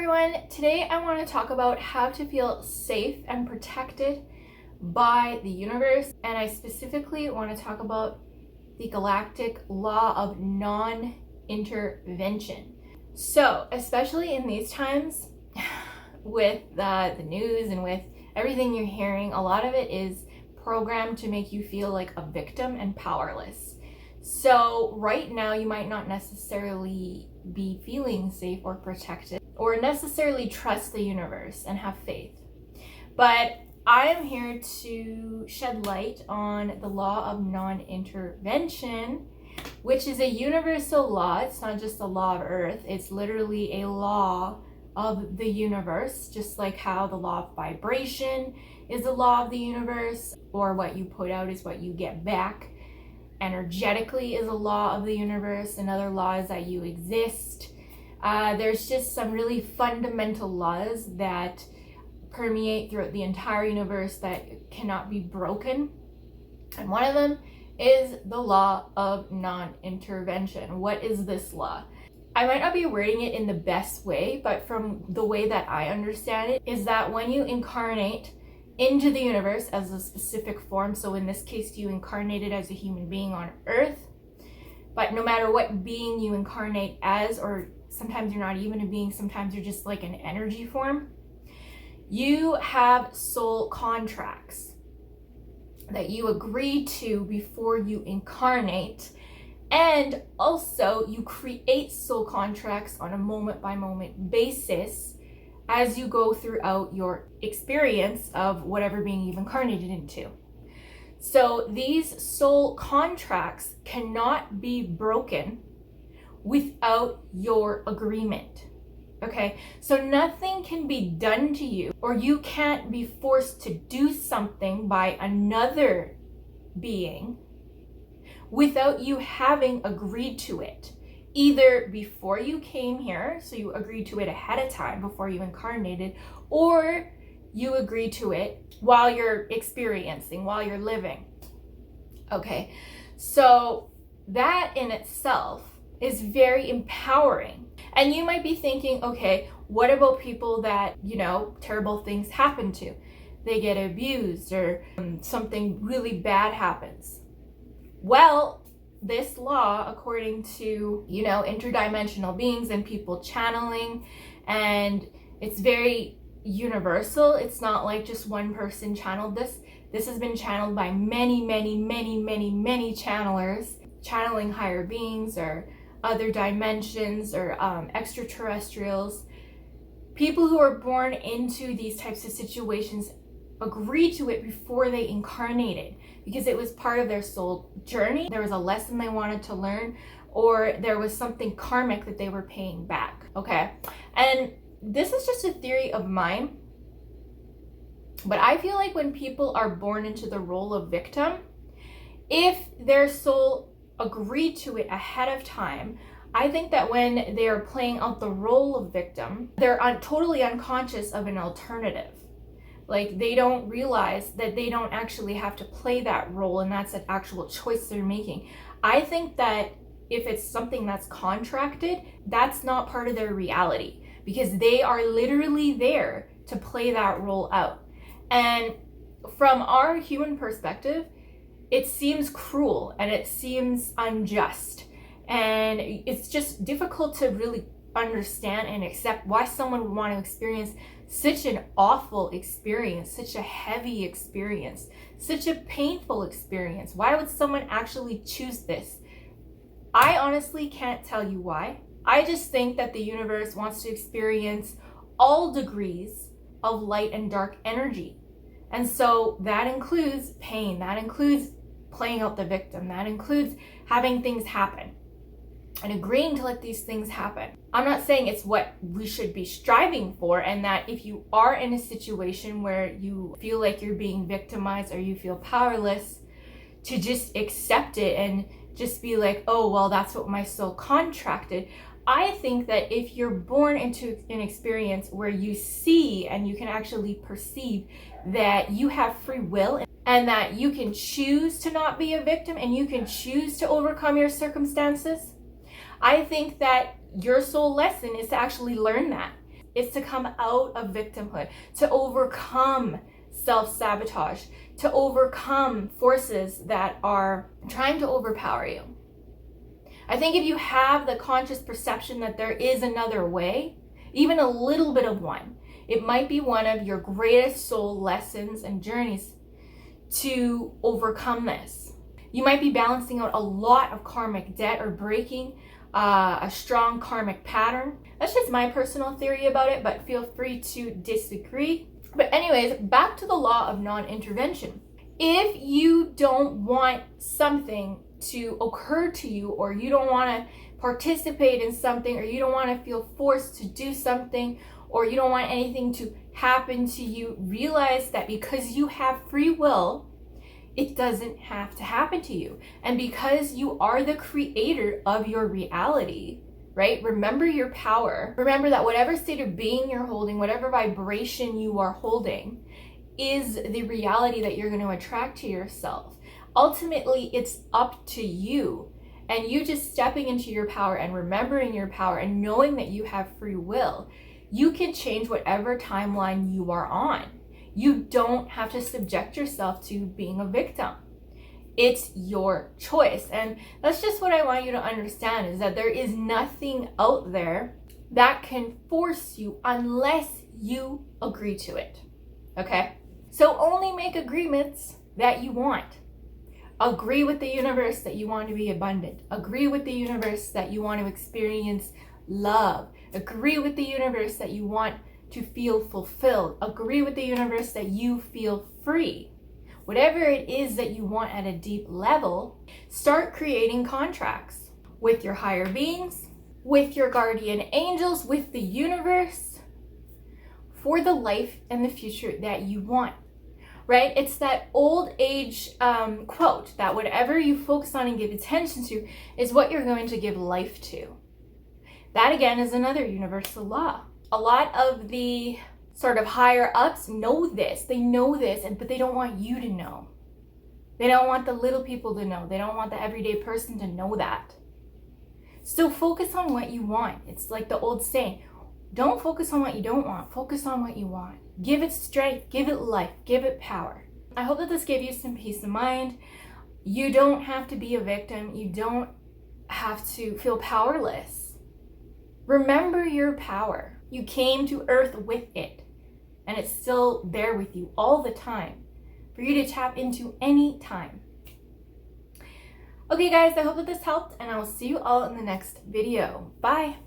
everyone. Today I want to talk about how to feel safe and protected by the universe, and I specifically want to talk about the Galactic Law of Non-Intervention. So, especially in these times with the news and with everything you're hearing, a lot of it is programmed to make you feel like a victim and powerless. So right now you might not necessarily be feeling safe or protected or necessarily trust the universe and have faith. But I am here to shed light on the law of non-intervention, which is a universal law. It's not just a law of Earth. It's literally a law of the universe, just like how the law of vibration is a law of the universe, or what you put out is what you get back. Energetically is a law of the universe. Another law is that you exist. There's just some really fundamental laws that permeate throughout the entire universe that cannot be broken. And one of them is the law of non-intervention. What is this law? I might not be wording it in the best way, but from the way that I understand it, is that when you incarnate into the universe as a specific form, so in this case you incarnated as a human being on Earth, but no matter what being you incarnate as, or sometimes you're not even a being, sometimes you're just like an energy form, you have soul contracts that you agree to before you incarnate, and also you create soul contracts on a moment by moment basis as you go throughout your experience of whatever being you've incarnated into. So these soul contracts cannot be broken without your agreement. Okay, so nothing can be done to you, or you can't be forced to do something by another being without you having agreed to it. Either before you came here, so you agreed to it ahead of time before you incarnated, or you agreed to it while you're experiencing, while you're living. Okay, so that in itself is very empowering. And you might be thinking, okay, what about people that, terrible things happen to? They get abused or something really bad happens. Well, this law, according to, interdimensional beings and people channeling, and it's very universal. It's not like just one person channeled this. This has been channeled by many, many, many, many, many channelers, channeling higher beings or other dimensions or extraterrestrials. People who are born into these types of situations agreed to it before they incarnated, because it was part of their soul journey. There was a lesson they wanted to learn, or there was something karmic that they were paying back. Okay, and this is just a theory of mine, but I feel like when people are born into the role of victim, if their soul agreed to it ahead of time, I think that when they are playing out the role of victim, they're totally unconscious of an alternative. Like, they don't realize that they don't actually have to play that role, and that's an actual choice they're making. I think that if it's something that's contracted, that's not part of their reality, because they are literally there to play that role out. And from our human perspective, it seems cruel and it seems unjust. And it's just difficult to really understand and accept why someone would want to experience such an awful experience, such a heavy experience, such a painful experience. Why would someone actually choose this? I honestly can't tell you why. I just think that the universe wants to experience all degrees of light and dark energy. And so that includes pain, that includes playing out the victim, that includes having things happen and agreeing to let these things happen. I'm not saying it's what we should be striving for, and that if you are in a situation where you feel like you're being victimized or you feel powerless, to just accept it and just be like, oh, well, that's what my soul contracted. I think that if you're born into an experience where you see and you can actually perceive that you have free will and that you can choose to not be a victim and you can choose to overcome your circumstances, I think that your soul lesson is to actually learn that. is to come out of victimhood, to overcome self-sabotage, to overcome forces that are trying to overpower you. I think if you have the conscious perception that there is another way, even a little bit of one, it might be one of your greatest soul lessons and journeys to overcome this. You might be balancing out a lot of karmic debt or breaking a strong karmic pattern. That's just my personal theory about it, but feel free to disagree. But anyways, back to the law of non-intervention. If you don't want something to occur to you, or you don't want to participate in something, or you don't want to feel forced to do something, or you don't want anything to happen to you, realize that because you have free will, it doesn't have to happen to you. And because you are the creator of your reality, right? Remember your power. Remember that whatever state of being you're holding, whatever vibration you are holding, is the reality that you're going to attract to yourself. Ultimately, it's up to you. And you just stepping into your power and remembering your power and knowing that you have free will, you can change whatever timeline you are on. You don't have to subject yourself to being a victim. It's your choice. And that's just what I want you to understand, is that there is nothing out there that can force you unless you agree to it. Okay? So only make agreements that you want. Agree with the universe that you want to be abundant. Agree with the universe that you want to experience love. Agree with the universe that you want to feel fulfilled. Agree with the universe that you feel free. Whatever it is that you want at a deep level, start creating contracts with your higher beings, with your guardian angels, with the universe, for the life and the future that you want, right? It's that old age quote that whatever you focus on and give attention to is what you're going to give life to. That again is another universal law. A lot of the sort of higher ups know this. They know this, but they don't want you to know. They don't want the little people to know. They don't want the everyday person to know that. So focus on what you want. It's like the old saying, don't focus on what you don't want. Focus on what you want. Give it strength, give it life, give it power. I hope that this gave you some peace of mind. You don't have to be a victim. You don't have to feel powerless. Remember your power. You came to Earth with it, and it's still there with you all the time for you to tap into any time. Okay guys, I hope that this helped, and I will see you all in the next video. Bye.